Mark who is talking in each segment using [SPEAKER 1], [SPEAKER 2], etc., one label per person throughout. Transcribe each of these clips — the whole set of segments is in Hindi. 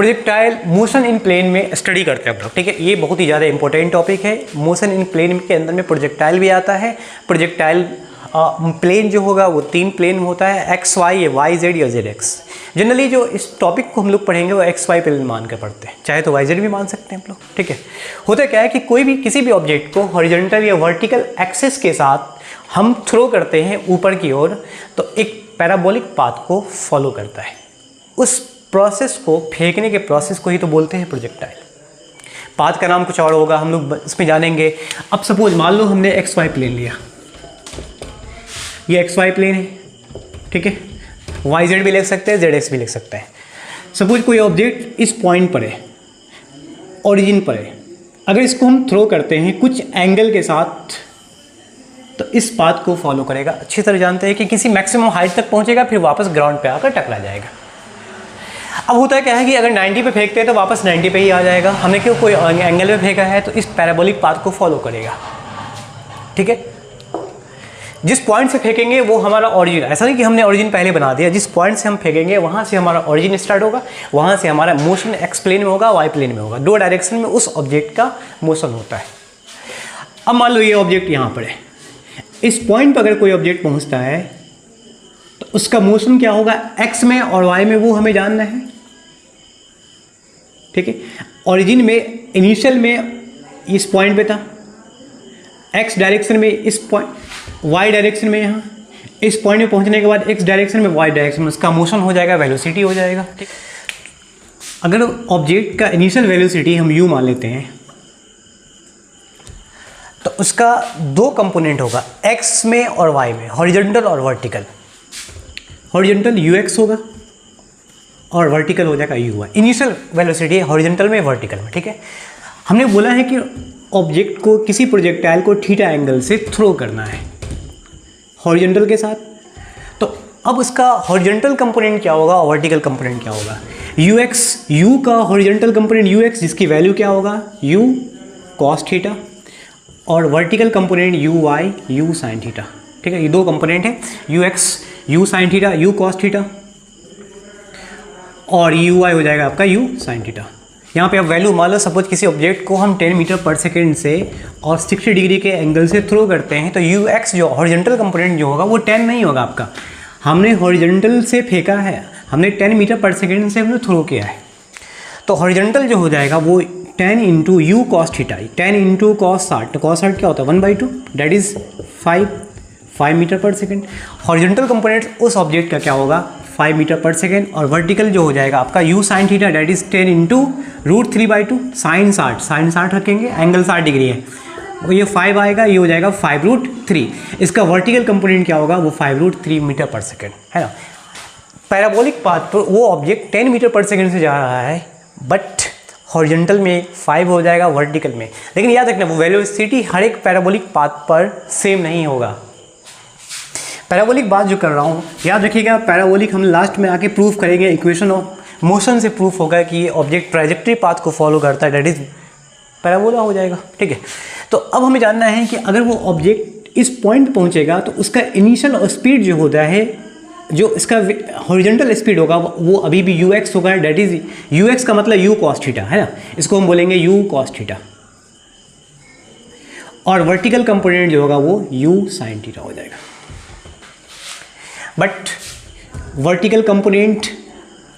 [SPEAKER 1] प्रोजेक्टाइल मोशन इन प्लेन में स्टडी करते हैं हम लोग, ठीक है। ये बहुत ही ज़्यादा इंपॉर्टेंट टॉपिक है। मोशन इन प्लेन के अंदर में प्रोजेक्टाइल भी आता है। प्रोजेक्टाइल प्लेन जो होगा वो 3 प्लेन होता है, एक्स वाई, वाई जेड या जेड एक्स। जनरली जो इस टॉपिक को हम लोग पढ़ेंगे वो एक्स वाई प्लेन मान कर पढ़ते हैं, चाहे तो वाई जेड भी मान सकते हैं हम लोग, ठीक है। होता क्या है कि कोई भी किसी भी ऑब्जेक्ट को हॉरिजॉन्टल या वर्टिकल एक्सिस के साथ हम थ्रो करते हैं ऊपर की ओर, तो एक पैराबोलिक पाथ को फॉलो करता है। उस प्रोसेस को, फेंकने के प्रोसेस को ही तो बोलते हैं प्रोजेक्टाइल। पाथ का नाम कुछ और होगा, हम लोग इसमें जानेंगे। अब सपोज मान लो हमने एक्स वाई प्लेन लिया, ये एक्स वाई प्लेन है, ठीक है। वाई जेड भी लिख सकते हैं, जेड एक्स भी लिख सकते हैं। सपोज कोई ऑब्जेक्ट इस पॉइंट पर है, ओरिजिन पर है, अगर इसको हम थ्रो करते हैं कुछ एंगल के साथ तो इस पाथ को फॉलो करेगा। अच्छी तरह जानते हैं कि किसी मैक्सिमम हाइट तक पहुंचेगा, फिर वापस ग्राउंड पे आकर टकरा जाएगा। अब होता है क्या है कि अगर 90 पे फेंकते हैं तो वापस 90 पे ही आ जाएगा। हमने क्यों कोई एंगल पे फेंका है तो इस पैराबोलिक पाथ को फॉलो करेगा, ठीक है। जिस पॉइंट से फेंकेंगे वो हमारा ओरिजिन, ऐसा नहीं कि हमने ओरिजिन पहले बना दिया, जिस पॉइंट से हम फेंकेंगे वहाँ से हमारा ओरिजिन स्टार्ट होगा, वहाँ से हमारा मोशन एक्स प्लेन में होगा, वाई प्लेन में होगा। 2 डायरेक्शन में उस ऑब्जेक्ट का मोशन होता है। अब मान लो ये ऑब्जेक्ट यहाँ पर है, इस पॉइंट पर अगर कोई ऑब्जेक्ट पहुँचता है तो उसका मोशन क्या होगा एक्स में और वाई में, वो हमें जानना है, ठीक है। ओरिजिन में इनिशियल में इस पॉइंट पे था, एक्स डायरेक्शन में इस पॉइंट, वाई डायरेक्शन में यहाँ, इस पॉइंट में पहुंचने के बाद एक्स डायरेक्शन में, वाई डायरेक्शन में उसका मोशन हो जाएगा, वेलोसिटी हो जाएगा, ठीक। अगर ऑब्जेक्ट का इनिशियल वेलोसिटी हम यू मान लेते हैं तो उसका 2 कंपोनेंट होगा, एक्स में और वाई में, हॉरिजॉन्टल और वर्टिकल। हॉरिजॉन्टल यू एक्स होगा और वर्टिकल हो जाएगा यू वाई। इनिशियल वेलोसिटी है हॉरिजॉन्टल में, वर्टिकल में, ठीक है। हमने बोला है कि ऑब्जेक्ट को, किसी प्रोजेक्टाइल को थीटा एंगल से थ्रो करना है हॉरिजॉन्टल के साथ। तो अब उसका हॉरिजॉन्टल कंपोनेंट क्या होगा और वर्टिकल कंपोनेंट क्या होगा। यू एक्स, यू का हॉरिजॉन्टल कंपोनेंट यू एक्स, जिसकी वैल्यू क्या होगा यू कॉस थीटा, और vertical component you y u sine theta, ठीक है। ये 2 कंपोनेंट है, you x you sine theta, you cos theta, और यू वाई हो जाएगा आपका यू साइन थीटा। यहाँ पे अब वैल्यू मान लो, सपोज किसी ऑब्जेक्ट को हम 10 मीटर पर सेकेंड से और 60 डिग्री के एंगल से थ्रो करते हैं, तो यू एक्स जो हॉरिजॉन्टल कंपोनेंट जो होगा वो 10 नहीं होगा आपका। हमने हॉरिजॉन्टल से फेंका है, हमने 10 मीटर पर सेकेंड से हमने थ्रो किया है, तो हॉरिजॉन्टल जो हो जाएगा वो 10 into you cos theta, 10 into cos 60, तो कॉस 60 क्या होता है 1/2, डेट इज़ 5 मीटर पर सेकेंड। हॉरिजॉन्टल कंपोनेंट उस ऑब्जेक्ट का क्या होगा 5 मीटर पर सेकेंड, और वर्टिकल जो हो जाएगा आपका u sine theta, that is 10 into √3/2, sine 60 रखेंगे, एंगल 60 डिग्री है, वो ये 5 आएगा, ये हो जाएगा 5√3। इसका वर्टिकल कंपोनेंट क्या होगा वो 5√3 मीटर पर सेकेंड, है ना। पैराबोलिक पाथ पर वो ऑब्जेक्ट 10 मीटर पर सेकेंड से जा रहा है, बट हॉरिजॉन्टल में 5 हो जाएगा, वर्टिकल में। लेकिन याद रखना वो वेलोसिटी हर एक पैराबोलिक पाथ पर सेम नहीं होगा। पैराबोलिक बात जो कर रहा हूँ याद रखिएगा, पैराबोलिक हम लास्ट में आके प्रूफ करेंगे, इक्वेशन ऑफ मोशन से प्रूफ होगा कि ये ऑब्जेक्ट ट्रैजेक्टरी पाथ को फॉलो करता है, डेट इज पैराबोला हो जाएगा, ठीक है। तो अब हमें जानना है कि अगर वो ऑब्जेक्ट इस पॉइंट पर पहुँचेगा तो उसका इनिशियल स्पीड जो होता है, जो इसका हॉरिजॉन्टल स्पीड होगा वो अभी भी यू एक्स होगा, डेट इज यू एक्स का मतलब यू कॉस थीटा, है ना, इसको हम बोलेंगे यू कॉस थीटा, और वर्टिकल कंपोनेंट जो होगा वो यू साइन थीटा हो जाएगा। But vertical component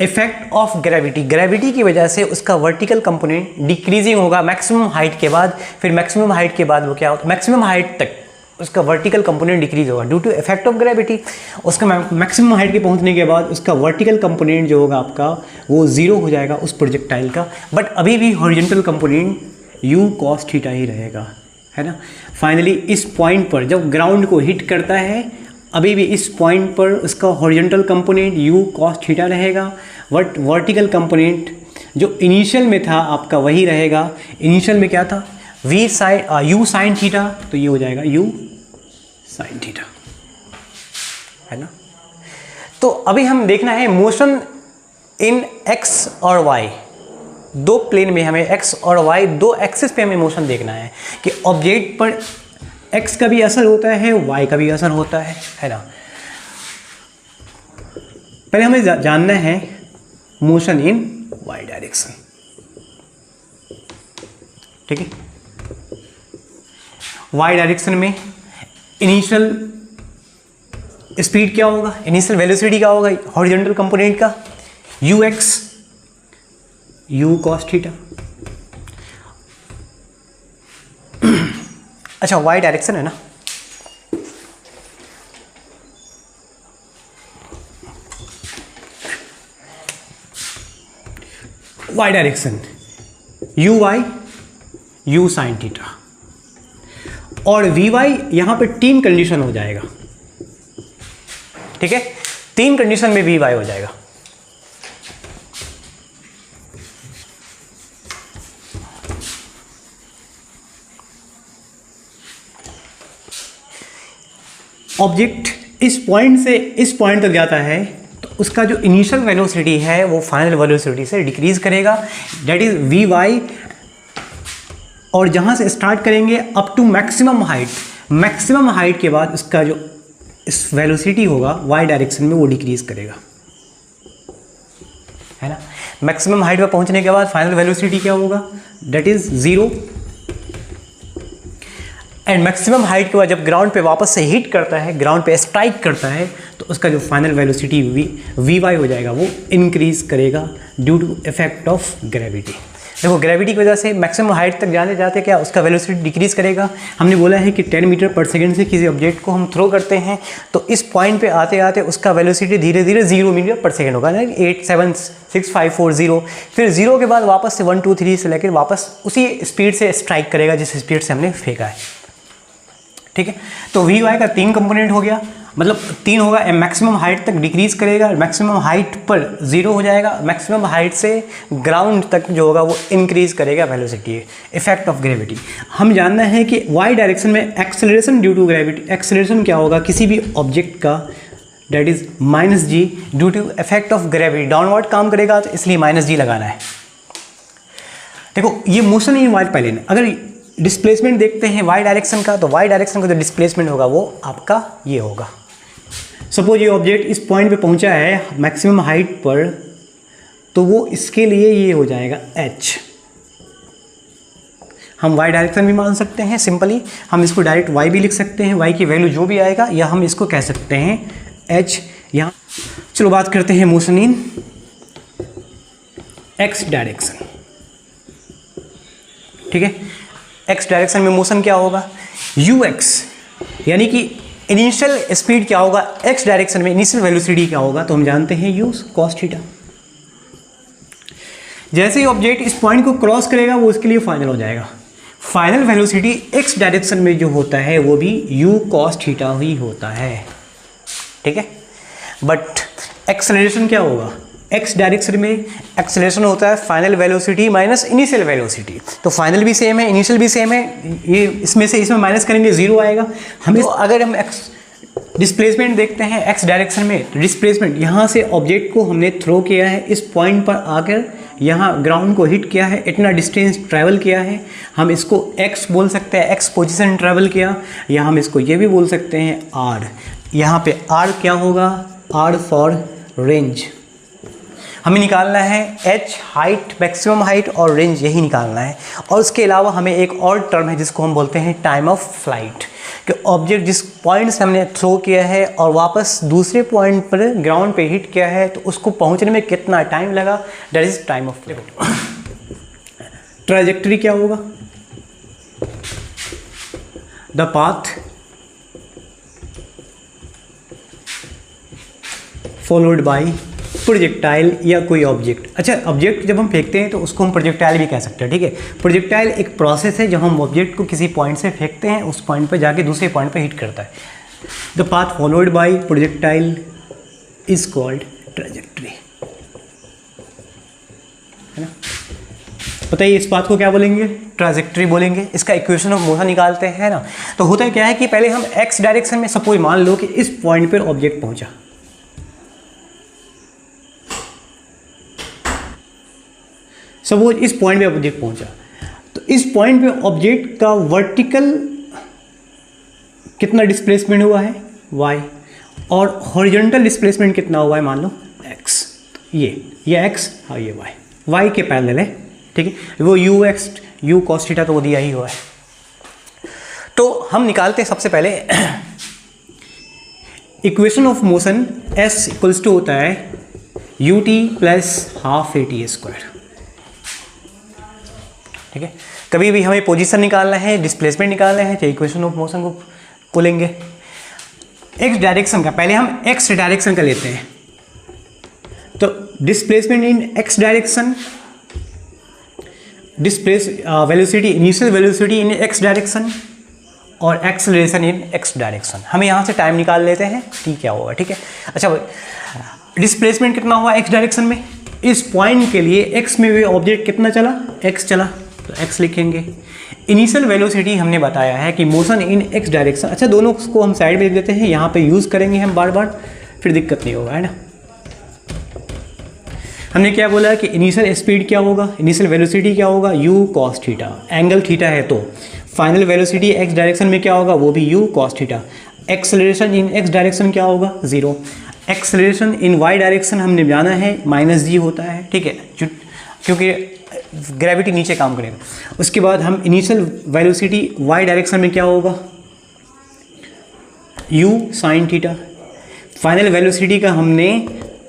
[SPEAKER 1] effect of gravity, gravity की वजह से उसका वर्टिकल कंपोनेंट डिक्रीजिंग होगा मैक्सिमम हाइट के बाद, फिर मैक्सिमम हाइट के बाद वो क्या होता है मैक्सिमम हाइट तक उसका वर्टिकल कंपोनेंट डिक्रीज होगा due to effect of gravity. उसका मैक्सिमम हाइट के पहुंचने के बाद उसका वर्टिकल कंपोनेंट जो होगा आपका वो 0 हो जाएगा उस प्रोजेक्टाइल का, बट अभी भी horizontal component u cos theta ही रहेगा, है ना। फाइनली इस पॉइंट पर जब ग्राउंड को हिट करता है, अभी भी इस पॉइंट पर उसका horizontal component u cos theta रहेगा, बट वर्टिकल कंपोनेंट जो इनिशियल में था आपका वही रहेगा। इनिशियल में क्या था v sine u sine theta, तो ये हो जाएगा यू साइन थीटा, है ना। तो अभी हम देखना है मोशन इन एक्स और वाई, 2 प्लेन में हमें एक्स और वाई 2 एक्सिस पे हमें मोशन देखना है कि ऑब्जेक्ट पर एक्स का भी असर होता है, वाई का भी असर होता है ना। पहले हमें जानना है मोशन इन वाई डायरेक्शन, ठीक है। वाई डायरेक्शन में इनिशियल स्पीड क्या होगा, इनिशियल वेलोसिटी क्या होगा हॉरिजॉन्टल कंपोनेंट का, u x u cos theta. अच्छा वाई डायरेक्शन है ना, y direction u y u sine theta, और वी वाई यहां पे तीन कंडीशन हो जाएगा, ठीक है। तीन कंडीशन में वी वाई हो जाएगा। ऑब्जेक्ट इस पॉइंट से इस पॉइंट तक जाता है तो उसका जो इनिशियल वेलोसिटी है वो फाइनल वेलोसिटी से डिक्रीज करेगा, दैट इज वी वाई। और जहाँ से स्टार्ट करेंगे up to maximum height, maximum height के बाद उसका जो इस वेलोसिटी होगा वाई डायरेक्शन में वो डिक्रीज करेगा, है ना। मैक्सिमम हाइट पर पहुँचने के बाद फाइनल वेलोसिटी क्या होगा, that is 0। And maximum height के बाद जब ग्राउंड पे वापस से हिट करता है, ग्राउंड पे स्ट्राइक करता है, तो उसका जो फाइनल वेलोसिटी वी वाई हो जाएगा वो इंक्रीज करेगा due to effect of gravity. देखो ग्रेविटी की वजह से मैक्सिमम हाइट तक जाते जाते क्या उसका वेलोसिटी डिक्रीज करेगा। हमने बोला है कि 10 मीटर पर सेकेंड से किसी ऑब्जेक्ट को हम थ्रो करते हैं तो इस पॉइंट पे आते आते उसका वेलोसिटी धीरे धीरे 0 मीटर पर सेकेंड होगा ना, 8 7 6 5 4 0। फिर 0 के बाद वापस से 1 2 3 से लेकर वापस उसी स्पीड से स्ट्राइक करेगा जिस स्पीड से हमने फेंका है, ठीक है। तो वी वाई का 3 कंपोनेंट हो गया, मतलब 3 होगा। मैक्सिमम हाइट तक डिक्रीज करेगा, मैक्सिमम हाइट पर 0 हो जाएगा, मैक्सिमम हाइट से ग्राउंड तक जो होगा वो इंक्रीज करेगा वेलोसिटी, इफेक्ट ऑफ ग्रेविटी। हम जानना है कि वाई डायरेक्शन में acceleration due to gravity, acceleration क्या होगा किसी भी ऑब्जेक्ट का, that is -g due to effect of gravity. Downward काम करेगा तो इसलिए -g लगाना है। देखो ये मोशन इन वाई प्लेन, अगर डिस्प्लेसमेंट देखते हैं वाई डायरेक्शन का, तो वाई डायरेक्शन का जो डिस्प्लेसमेंट होगा वो आपका ये होगा। सपोज ये ऑब्जेक्ट इस पॉइंट पे पहुंचा है मैक्सिमम हाइट पर, तो वो इसके लिए ये हो जाएगा h। हम y डायरेक्शन भी मान सकते हैं, सिंपली हम इसको डायरेक्ट y भी लिख सकते हैं, y की वैल्यू जो भी आएगा, या हम इसको कह सकते हैं h। यहाँ चलो बात करते हैं मोशन इन x डायरेक्शन, ठीक है। x डायरेक्शन में मोशन क्या होगा, ux, यानी कि इनिशियल स्पीड क्या होगा x डायरेक्शन में, इनिशियल वेलोसिटी क्या होगा, तो हम जानते हैं u cos थीटा। जैसे ही ऑब्जेक्ट इस पॉइंट को क्रॉस करेगा वो उसके लिए फाइनल हो जाएगा। फाइनल वेलोसिटी x डायरेक्शन में जो होता है वो भी u cos थीटा ही होता है, ठीक है। बट एक्सेलरेशन क्या होगा, x डायरेक्शन में एक्सेलरेशन होता है final velocity minus initial velocity. तो फाइनल भी सेम है, इनिशियल भी सेम है, ये इसमें से इसमें माइनस करेंगे 0 आएगा। हमें तो अगर हम डिस्प्लेसमेंट देखते हैं x डायरेक्शन में, तो डिस्प्लेसमेंट यहाँ से ऑब्जेक्ट को हमने थ्रो किया है, इस पॉइंट पर आकर यहाँ ग्राउंड को हिट किया है, इतना डिस्टेंस ट्रैवल किया है, हम इसको x बोल सकते हैं, x पोजीशन ट्रैवल किया, या हम इसको ये भी बोल सकते हैं r। यहाँ पे r क्या होगा, r फॉर रेंज। हमें निकालना है h हाइट, मैक्सिमम हाइट और रेंज, यही निकालना है। और उसके अलावा हमें एक और टर्म है जिसको हम बोलते हैं टाइम ऑफ फ्लाइट, कि ऑब्जेक्ट जिस पॉइंट से हमने थ्रो किया है और वापस दूसरे पॉइंट पर ग्राउंड पे हिट किया है तो उसको पहुंचने में कितना टाइम लगा, that is time of flight. Trajectory क्या होगा, the path followed by projectile या कोई ऑब्जेक्ट। अच्छा ऑब्जेक्ट जब हम फेंकते हैं तो उसको हम प्रोजेक्टाइल भी कह सकते हैं, ठीक है। प्रोजेक्टाइल एक प्रोसेस है जब हम ऑब्जेक्ट को किसी पॉइंट से फेंकते हैं, उस पॉइंट पर जाके दूसरे पॉइंट पर हिट करता है। The path followed by projectile is called trajectory, है ना। बताइए इस बात को क्या बोलेंगे, ट्रैजेक्टरी बोलेंगे। इसका इक्वेशन ऑफ मोशन निकालते हैं ना। तो होता क्या है कि पहले हम एक्स डायरेक्शन में, सपोज मान लो कि इस पॉइंट पर ऑब्जेक्ट पहुंचा, सपोज इस पॉइंट पे ऑब्जेक्ट पहुंचा, तो इस पॉइंट पे ऑब्जेक्ट का वर्टिकल कितना डिस्प्लेसमेंट हुआ है y, और हॉरिजॉन्टल डिस्प्लेसमेंट कितना हुआ है मान लो x। ये x, हाँ ये y। वाई के पैरेलल है, ठीक है। वो you x u cos theta तो वो दिया ही हुआ है। तो हम निकालते हैं सबसे पहले equation of motion s equals to होता है u t plus half a t square, ठीक है। कभी भी हमें पोजीशन निकालना है, डिस्प्लेसमेंट निकालना है, तो इक्वेशन ऑफ मोशन को लेंगे एक्स डायरेक्शन का। पहले हम एक्स डायरेक्शन का लेते हैं, तो displacement in x direction, velocity initial velocity in x direction और एक्सेलरेशन इन एक्स डायरेक्शन। हमें यहाँ से टाइम निकाल लेते हैं, टी क्या होगा, ठीक है। अच्छा, डिस्प्लेसमेंट कितना हुआ एक्स डायरेक्शन में, इस पॉइंट के लिए एक्स में भी ऑब्जेक्ट कितना चला, एक्स चला, तो एक्स लिखेंगे। इनिशियल वेलोसिटी हमने बताया है कि मोशन इन एक्स डायरेक्शन। अच्छा, दोनों को हम साइड में लिख देते हैं, यहाँ पे यूज़ करेंगे हम बार बार, फिर दिक्कत नहीं होगा, है ना। हमने क्या बोला कि इनिशियल स्पीड क्या होगा, इनिशियल वेलोसिटी क्या होगा, u cos theta, angle theta है तो फाइनल वेलोसिटी एक्स डायरेक्शन में क्या होगा, वो भी u cos theta. Acceleration in x direction क्या होगा, 0। एक्सेलरेशन इन y डायरेक्शन हमने जाना है -g होता है, ठीक है, क्योंकि ग्रेविटी नीचे काम करेगा। उसके बाद हम इनिशियल वेलोसिटी y डायरेक्शन में क्या होगा, u sin theta. Final velocity का हमने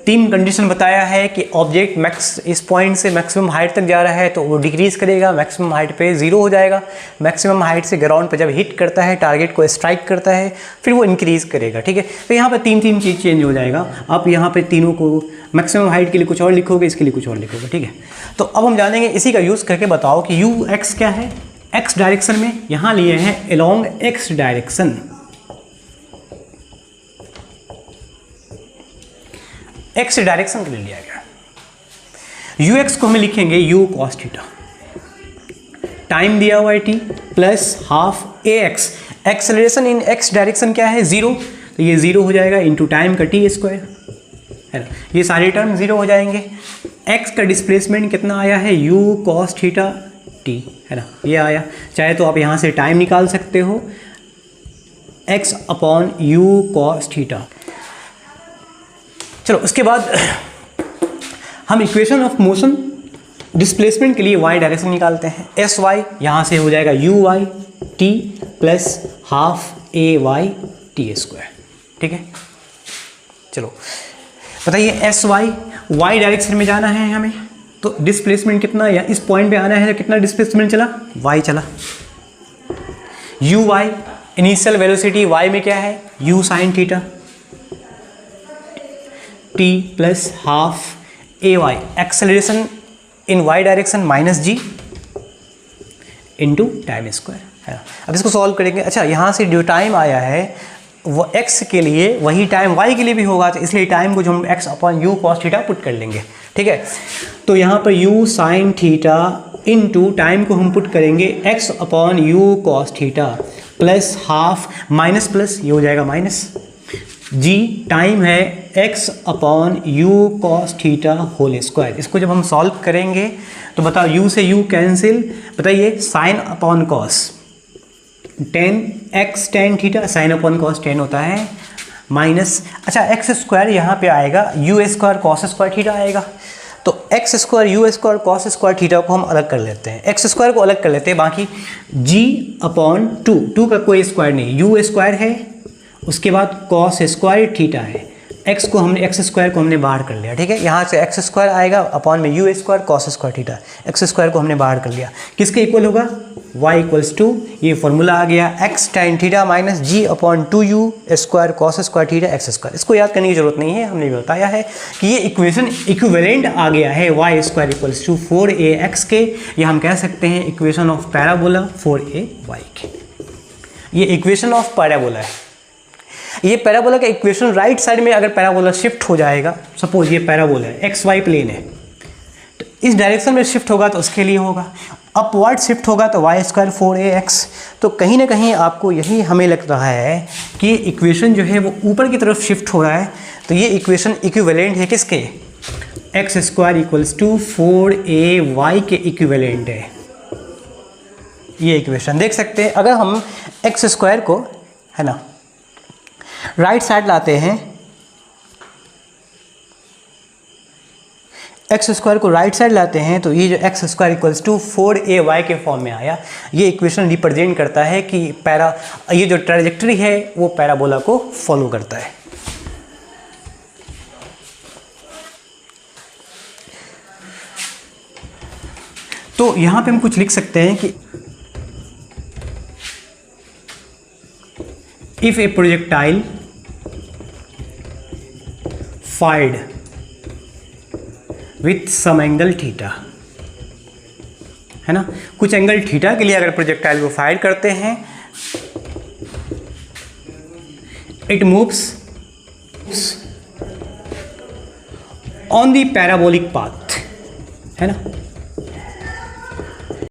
[SPEAKER 1] 3 कंडीशन बताया है कि ऑब्जेक्ट मैक्स इस पॉइंट से मैक्सिमम हाइट तक जा रहा है तो वो डिक्रीज करेगा, मैक्सिमम हाइट पे 0 हो जाएगा, मैक्सिमम हाइट से ग्राउंड पे जब हिट करता है, टारगेट को स्ट्राइक करता है, फिर वो इंक्रीज करेगा, ठीक है। तो यहाँ पे 3 चीज़ चेंज हो जाएगा। आप यहाँ पे तीनों को मैक्सिमम हाइट के लिए कुछ और लिखोगे, इसके लिए कुछ और लिखोगे, ठीक है। तो अब हम जानेंगे, इसी का यूज़ करके बताओ कि यू एक्स क्या है, एक्स डायरेक्शन में यहाँ लिए हैं along x direction, x direction के लिए लिया गया। यू एक्स को हमें लिखेंगे यू कॉस थीटा, टाइम दिया हुआ है T, plus half A x. Acceleration in x direction क्या है, 0, तो ये 0 हो जाएगा इंटू टाइम का टी स्क्वायर, है ना। ये सारे टर्म 0 हो जाएंगे। एक्स का डिस्प्लेसमेंट कितना आया है, यू कॉस थीटा टी, है ना, ये आया। चाहे तो आप यहाँ से टाइम निकाल सकते हो, x upon u cos theta. चलो, उसके बाद हम इक्वेशन ऑफ मोशन डिस्प्लेसमेंट के लिए y डायरेक्शन निकालते हैं। एस वाई यहाँ से हो जाएगा u y t plus half a y t square, ठीक है। चलो बताइए, एस वाई वाई डायरेक्शन में जाना है हमें, तो डिस्प्लेसमेंट कितना, या इस पॉइंट पे आना है तो कितना डिस्प्लेसमेंट चला, y चला। U y initial velocity y में क्या है, u sine theta t plus half a y. Acceleration in y direction -g into time square, है। अब इसको सॉल्व करेंगे। अच्छा, यहाँ से जो टाइम आया है वो x के लिए, वही टाइम y के लिए भी होगा, तो इसलिए टाइम को जो हम x upon u cos theta put कर लेंगे, ठीक है। तो यहाँ पर u sine theta into time को हम पुट करेंगे x upon u cos theta plus half minus plus, ये हो जाएगा माइनस g, टाइम है x upon u cos theta whole square. इसको जब हम सॉल्व करेंगे तो बताओ, u से u कैंसिल, बताइए sine upon cos 10x tan theta, sine upon cos 10 होता है माइनस, अच्छा एक्स स्क्वायर यहाँ पे आएगा, you square cos square theta आएगा, तो x square you square cos square theta को हम अलग कर लेते हैं, एक्स स्क्वायर को अलग कर लेते हैं, बाकी g अपॉन 2 का कोई स्क्वायर नहीं, यू स्क्वायर है, उसके बाद कॉस स्क्वायर थीटा है, एक्स स्क्वायर को हमने बाहर कर लिया, ठीक है। यहाँ से एक्स स्क्वायर आएगा अपॉन में u square cos square theta, x square को हमने बाहर कर लिया, किसके इक्वल होगा, y इक्वल्स टू, ये फॉर्मूला आ गया x tan theta minus g upon 2u square cos square theta x square. इसको याद करने की जरूरत नहीं है, हमने भी बताया है कि ये इक्वेशन इक्विवेलेंट आ गया है y square equals to 4ax के, या हम कह सकते हैं इक्वेशन ऑफ पैराबोला 4ay के। ये इक्वेशन ऑफ पैराबोला है। ये पैराबोला का इक्वेशन राइट साइड में अगर पैराबोला शिफ्ट हो जाएगा, सपोज ये पैराबोला है, एक्स वाई प्लेन है, तो इस डायरेक्शन में शिफ्ट होगा तो उसके लिए होगा, अपवर्ड शिफ्ट होगा तो वाई स्क्वायर 4ax। तो कहीं ना कहीं आपको यही हमें लग रहा है कि इक्वेशन जो है वो ऊपर की तरफ शिफ्ट हो रहा है, तो ये इक्वेशन इक्विवेलेंट है किसके, x square equals to 4ay के इक्विवेलेंट है। ये इक्वेशन देख सकते हैं। अगर हम एक्स स्क्वायर को, है ना, राइट साइड लाते हैं, एक्स स्क्वायर को राइट साइड लाते हैं तो ये जो x square equals to 4ay के फॉर्म में आया। ये इक्वेशन रिप्रेजेंट करता है कि ये जो ट्रैजेक्टरी है वो पैराबोला को फॉलो करता है। तो यहां पे हम कुछ लिख सकते हैं कि if a projectile fired with some angle theta, है ना, कुछ एंगल थीटा के लिए अगर प्रोजेक्टाइल को फायर करते हैं, it moves on the parabolic path, है ना,